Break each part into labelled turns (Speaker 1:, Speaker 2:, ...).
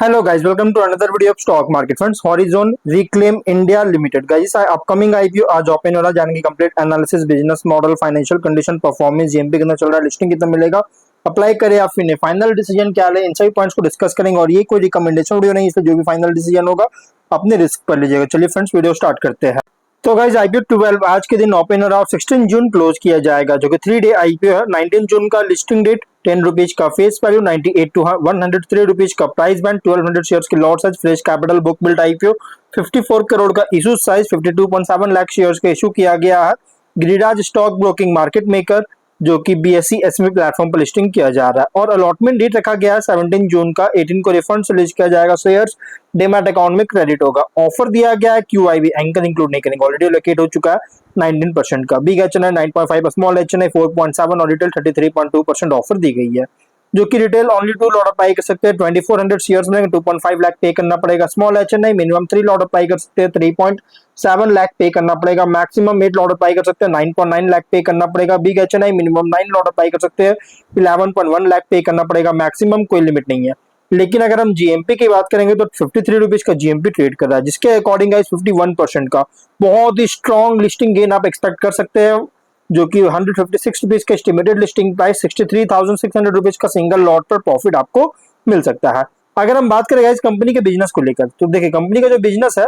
Speaker 1: Hello guys, welcome to another video of stock market funds. Horizon Reclaim India Limited. Guys, upcoming IPO आज open हो रहा है, जानेंगे complete analysis, business model, financial condition, performance, GMP कितना चल रहा है, लिस्टिंग कितना मिलेगा, अप्लाई करे या फिर नहीं, फाइनल डिसीजन क्या है, इन सभी पॉइंट्स को डिस्कस करेंगे। और ये कोई रिकमेंडेशन वीडियो नहीं, इसलिए जो भी फाइनल डिसीजन होगा अपने रिस्क पर लीजिएगा। चलिए फ्रेंड्स, वीडियो स्टार्ट करते हैं। तो गाइज आईपीओ 12 आज के दिन ओपन हो रहा है, 16 जून क्लोज किया जाएगा, जो कि 3 डे आईपीओ है। 19 जून का लिस्टिंग डेट, 10 रुपीज का फेस वैल्यू, 98 टू 103 रुपीज का प्राइस बैंड, 1200 शेयर्स की lot size, fresh capital, book built IPO, 54 crore का इशू साइज, 52.7 लाख शेयर्स का इशू किया गया है। Giriraj stock broking market maker, जो कि बीएसई एसएमई प्लेटफॉर्म पर लिस्टिंग किया जा रहा है। और अलॉटमेंट डेट रखा गया है 17 जून का, 18 को रिफंड से लिस्ट किया जाएगा, शेयर्स डेमैट अकाउंट में क्रेडिट होगा। ऑफर दिया गया है क्यूआईबी, एंकर इंक्लूड नहीं करेंगे, ऑलरेडी एलोकेट हो चुका है 19% का। बिग एचएनआई 9.5, स्मॉल एचएनआई 4.7 और रिटेल 33.2% ऑफर दी गई है, जो कि रिटेल ओनली 2 लॉट अप्लाई कर सकते हैं। 2400 शेयर्स में 2.5 लाख पे करना पड़ेगा। Small HNI minimum 3 lot apply कर सकते हैं, 3.7 लाख पे करना पड़ेगा। मैक्सिमम 8 लॉट अप्लाई कर सकते हैं, 9.9 लाख पे करना पड़ेगा। Big HNI minimum 9 lot apply कर सकते हैं, 11.1 लाख पे करना पड़ेगा। मैक्सिमम कोई लिमिट नहीं है। लेकिन अगर हम जीएमपी की बात करेंगे तो 53 रुपीज का जीएमपी ट्रेड कर रहा है, जिसके अकॉर्डिंग 51% का बहुत ही स्ट्रॉन्ग लिस्टिंग गेन आप एक्सपेक्ट कर सकते हैं, जो कि 156 रुपीज का एस्टिमेटेड लिस्टिंग प्राइस, 63,600 रुपीज का सिंगल लॉट पर प्रॉफिट आपको मिल सकता है। अगर हम बात करें इस कंपनी के बिजनेस को लेकर, तो देखिए कंपनी का जो बिजनेस है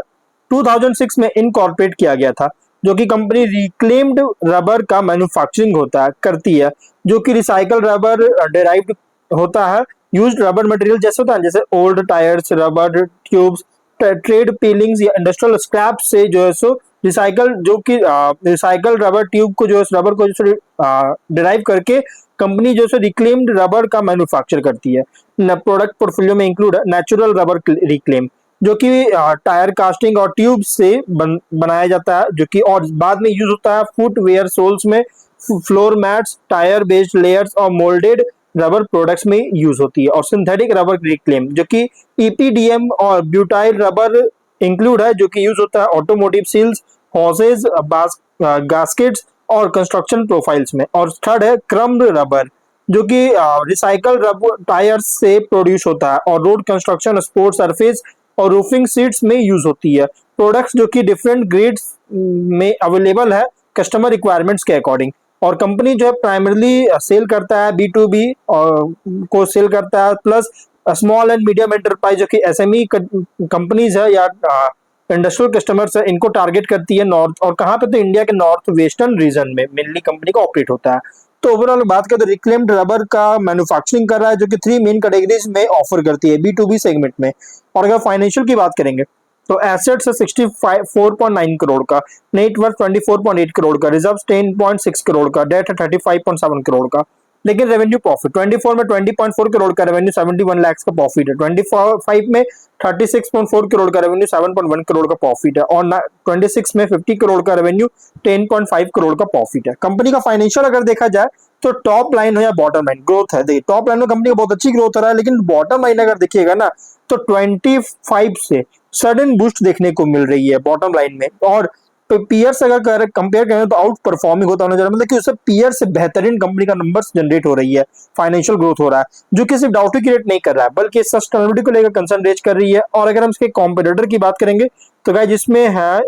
Speaker 1: 2006 में इनकॉर्पोरेट किया गया था, जो कि कंपनी रिक्लेम्ड रबर का मैन्युफैक्चरिंग करती है, जो कि रिसाइकल रबर डेराइव्ड होता है। यूज्ड रबर मटेरियल जैसे होता है, जैसे old tyres, rubber tubes, tread peelings या इंडस्ट्रियल स्क्रैप से जो है सो रिसाइकल, जो कि रिसाइकल रबर ट्यूब को जो है रबर को जो डिराइव करके कंपनी जो है रिक्लेम्ड रबर का मैन्युफैक्चर करती है। प्रोडक्ट पोर्टफोलियो में इंक्लूड है नेचुरल रबर रिक्लेम, जो कि टायर कास्टिंग और ट्यूब से बनाया जाता है, जो कि और बाद में यूज होता है फुटवेयर सोल्स में, floor mats, tyre based layers और मोल्डेड रबर प्रोडक्ट्स में यूज होती है। और सिंथेटिक रबर रिक्लेम, जो कि ईपीडीएम और ब्यूटाइल रबर इंक्लूड है, जो कि यूज होता है ऑटोमोटिव सील्स, हॉसेज, गास्केट्स और कंस्ट्रक्शन प्रोफाइल्स में। और थर्ड है क्रम्ड रबर, जो कि रिसाइकल रबर टायर्स से प्रोड्यूस होता है और रोड कंस्ट्रक्शन, स्पोर्ट्स सरफेस और रूफिंग सीट्स में यूज होती है। प्रोडक्ट्स जो कि डिफरेंट ग्रेड्स में अवेलेबल है कस्टमर रिक्वायरमेंट्स के अकॉर्डिंग। और कंपनी जो है प्राइमरली सेल करता है B2B और को सेल करता है, plus small and medium enterprise, जो कि एसएमई कंपनीज है या इंडस्ट्रियल कस्टमर्स है, इनको टारगेट करती है नॉर्थ। और कहाँ पे, तो इंडिया के नॉर्थ वेस्टर्न रीजन में मेनली कंपनी का ऑपरेट होता है। तो ओवरऑल बात करें तो रिक्लेम्ड रबर का मैन्युफैक्चरिंग कर रहा है, जो कि 3 मेन कैटेगरीज में ऑफर करती है B2B सेगमेंट में। और अगर फाइनेंशियल की बात करेंगे तो एसेट्स है 64.9 करोड़ का, नेट वर्थ 24.8 करोड़ का, रिजर्व 10.6 करोड़ का, डेट है 35.7 करोड़ का। लेकिन रेवेन्यू प्रॉफिट 24 में 20.4 करोड़ का रेवेन्यू, 71 लाख का प्रॉफिट है। 25 में 36.4 करोड़ का रेवेन्यू, 7.1 करोड़ का प्रॉफिट है। और 26 में 50 करोड़ का रेवेन्यू, 10.5 करोड़ का प्रॉफिट है। कंपनी का फाइनेंशियल अगर देखा जाए तो टॉप लाइन हो या बॉटम लाइन, ग्रोथ है। देखिए टॉप लाइन में कंपनी का बहुत अच्छी ग्रोथ हो रहा है, लेकिन बॉटम लाइन अगर देखिएगा ना तो 25 से सडन बूस्ट देखने को मिल रही है बॉटम लाइन में। और पीयर्स अगर कंपेयर करें तो आउट परफॉर्मिंग होता है, मतलब कि उससे पीयर से बेहतरीन कंपनी का नंबर्स जनरेट हो रही है, फाइनेंशियल ग्रोथ हो रहा है, जो कि सिर्फ डाउट क्रिएट नहीं कर रहा है बल्कि सस्टेनेबिलिटी को लेकर कंसर्न रेज कर रही है। और अगर हम इसके कॉम्पिटिटर की बात करेंगे तो गाइस जिसमें है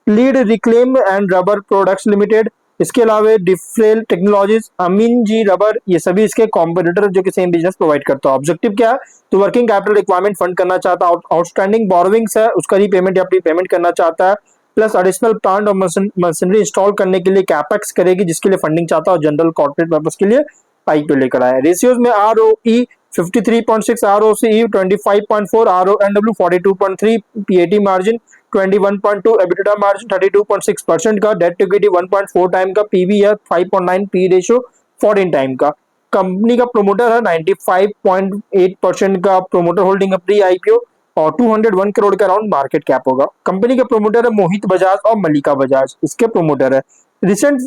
Speaker 1: lead reclaim and rubber products limited, इसके अलावा डिफरेल टेक्नोलॉजीज, अमीन जी रबर, ये सभी इसके कॉम्पिटिटर जो कि सेम बिजनेस प्रोवाइड करता है। ऑब्जेक्टिव क्या है, तो वर्किंग कैपिटल रिक्वायरमेंट फंड करना चाहता है, आउटस्टैंडिंग बोरोविंग्स है उसका रीपेमेंट या प्रीपेमेंट करना चाहता है, प्लस एडिशनल प्लांट और मशीनरी इंस्टॉल करने के लिए कैपेक्स करेगी, जिसके लिए फंडिंग चाहता है और जनरल कॉर्पोरेट पर्पस के लिए आईपीओ लेकर आया। रेशियोज में ROE 53.6, ROCE 25.4, RONW 42.3, PAT margin 21.2, EBITDA margin 32.6% का, डेट टू इक्विटी 1.4 टाइम का, PB है 5.9, P रेशियो 14 टाइम का। कंपनी का प्रोमोटर है 95.8% का प्रोमोटर होल्डिंग है प्री आईपीओ, और 201 करोड़ का अराउंड मार्केट कैप होगा। कंपनी के प्रोमोटर है मोहित बजाज और मलिका बजाज, इसके प्रोमोटर है। रिसेंट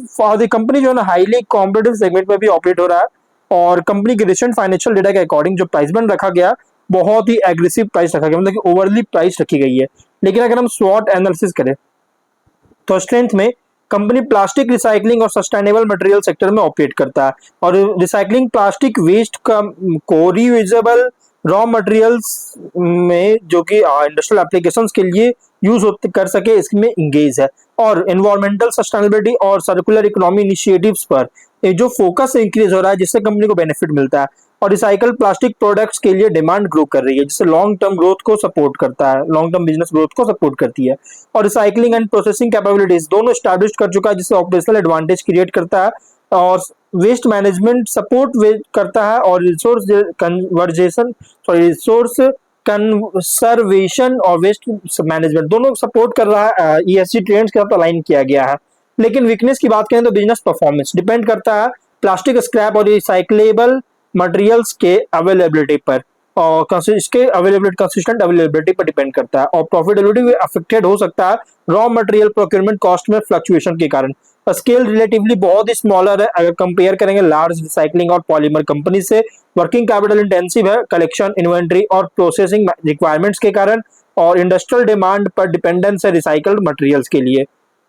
Speaker 1: कंपनी जो है ना हाईली कॉम्पिटिटिव सेगमेंट में भी ऑपरेट हो रहा है। और कंपनी के रिसेंट फाइनेंशियल डेटा के अकॉर्डिंग जो प्राइस बैंड रखा गया बहुत ही एग्रेसिव प्राइस रखा गया, मतलब कि ओवरली प्राइस रखी गई है। लेकिन अगर हम स्वॉट एनालिसिस करें तो स्ट्रेंथ में कंपनी प्लास्टिक रिसाइकलिंग और सस्टेनेबल मटेरियल सेक्टर में ऑपरेट करता है, और रिसाइकलिंग प्लास्टिक वेस्ट को रीयूजेबल रॉ मटेरियल्स में जो कि इंडस्ट्रियल एप्लीकेशंस के लिए यूज कर सके इसमें इंगेज है। और एनवायरमेंटल सस्टेनेबिलिटी और सर्कुलर इकोनॉमी इनिशिएटिव्स पर ये जो फोकस इंक्रीज हो रहा है जिससे कंपनी को बेनिफिट मिलता है। और रिसाइकल प्लास्टिक प्रोडक्ट्स के लिए डिमांड ग्रो कर रही है जिससे लॉन्ग टर्म ग्रोथ को सपोर्ट करता है, लॉन्ग टर्म बिजनेस ग्रोथ को सपोर्ट करती है। और रिसाइकलिंग एंड प्रोसेसिंग कैपेबिलिटीज दोनों स्टैब्लिश कर चुका है जिससे ऑपरेशनल एडवांटेज क्रिएट करता है और वेस्ट मैनेजमेंट सपोर्ट करता है और रिसोर्स कन्वर्जेशन रिसोर्स कंसर्वेशन और वेस्ट मैनेजमेंट दोनों सपोर्ट कर रहा है। ईएसजी ट्रेंड्स के साथ अलाइन किया गया है। लेकिन वीकनेस की बात करें तो बिजनेस परफॉर्मेंस डिपेंड करता है प्लास्टिक स्क्रैप और रिसाइक्लेबल मटेरियल्स के अवेलेबिलिटी पर और इसके अवेलेबिलिटी कंसिस्टेंट अवेलेबिलिटी पर डिपेंड करता है। और प्रॉफिटेबिलिटी भी अफेक्टेड हो सकता है रॉ मटेरियल प्रोक्योरमेंट कॉस्ट में फ्लक्चुएशन के कारण। स्केल रिलेटिवली बहुत ही स्मॉलर है अगर कंपेयर करेंगे लार्ज रिसाइकलिंग और पॉलीमर कंपनी से। वर्किंग कैपिटल इंटेंसिव है कलेक्शन इन्वेंट्री और प्रोसेसिंग रिक्वायरमेंट्स के कारण। और इंडस्ट्रियल डिमांड पर डिपेंडेंस है रिसाइकल्ड मटेरियल्स के लिए।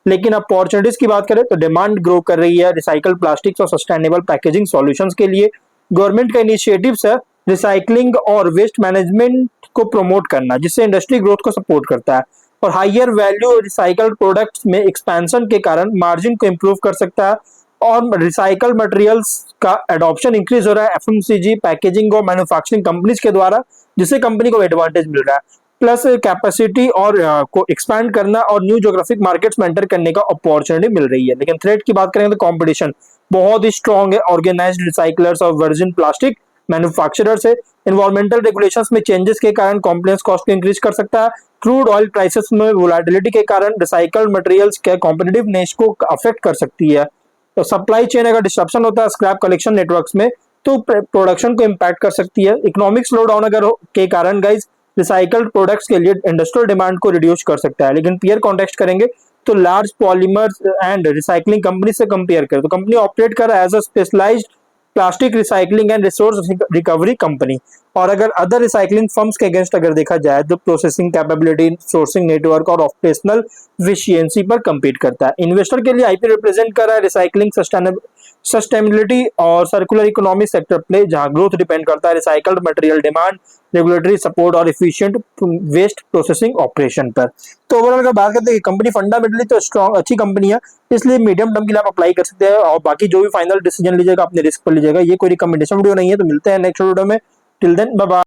Speaker 1: लेकिन अपॉर्चुनिटीज की बात करें तो डिमांड ग्रो कर रही है रिसाइकल प्लास्टिक्स और सस्टेनेबल पैकेजिंग सॉल्यूशंस के लिए। गवर्नमेंट का इनिशिएटिव्स है रिसाइकलिंग और वेस्ट मैनेजमेंट को प्रमोट करना जिससे इंडस्ट्री ग्रोथ को सपोर्ट करता है। और हायर वैल्यू रिसाइकल्ड प्रोडक्ट्स में एक्सपेंशन के कारण मार्जिन को इम्प्रूव कर सकता है। और रिसाइकल मटेरियल्स का एडॉप्शन इंक्रीज हो रहा है एफएमसीजी पैकेजिंग और मैन्युफैक्चरिंग कंपनीज के द्वारा जिससे कंपनी को एडवांटेज मिल रहा है। प्लस कैपेसिटी और को एक्सपैंड करना और न्यू ज्योग्राफिक मार्केट्स में एंटर करने का अपॉर्चुनिटी मिल रही है। लेकिन थ्रेट की बात करें तो कंपटीशन बहुत ही स्ट्रॉन्ग है। ऑर्गेनाइज्ड रिसाइकलर्स और वर्जिन प्लास्टिक मैन्युफैक्चरर्स है। इन्वायरमेंटल रेगुलेशंस में चेंजेस के कारण कॉम्प्लेक्स कॉस्ट को इंक्रीज कर सकता है। क्रूड ऑयल प्राइसेस में वोलेटिलिटी के कारण रिसाइकल्ड मटेरियल्स के कॉम्पिटिटिवनेस को अफेक्ट कर सकती है। तो सप्लाई चेन अगर डिस्ट्रप्शन होता है स्क्रैप कलेक्शन नेटवर्क्स में तो प्रोडक्शन को इम्पैक्ट कर सकती है। इकोनॉमिक स्लो डाउन अगर के कारण गाइज रिसाइकल्ड प्रोडक्ट्स के लिए इंडस्ट्रियल डिमांड को रिड्यूस कर सकता है। लेकिन पीयर कॉन्टेक्स्ट करेंगे तो large polymers and recycling company से कंपेयर करें तो कंपनी ऑपरेट कर रहा है as a specialized plastic recycling and resource recovery company. और अगर अदर रिसाइकलिंग फर्म्स के अगेंस्ट अगर देखा जाए तो प्रोसेसिंग कैपेबिलिटी सोर्सिंग नेटवर्क और ऑपरेशनल एफिशिएंसी पर compete करता है। इन्वेस्टर के लिए आईपी रिप्रेजेंट कर रहा है रिसाइकलिंग सस्टेनेबिलिटी और सर्कुलर इकोनॉमी सेक्टर प्ले जहां ग्रोथ डिपेंड करता है recycled material demand regulatory support और इफिशिएंट वेस्ट प्रोसेसिंग ऑपरेशन पर। तो ओवरऑल अगर बात करते हैं कंपनी फंडामेंटली तो स्ट्रॉन्ग अच्छी कंपनी है इसलिए मीडियम टर्म के लिए आप अप्लाई कर सकते हैं। और बाकी जो भी फाइनल डिसीजन लीजिएगा अपने रिस्क पर लीजिएगा। ये कोई रिकमेंडेशन वीडियो नहीं है। तो मिलते हैं नेक्स्ट वीडियो में। Till then bye bye.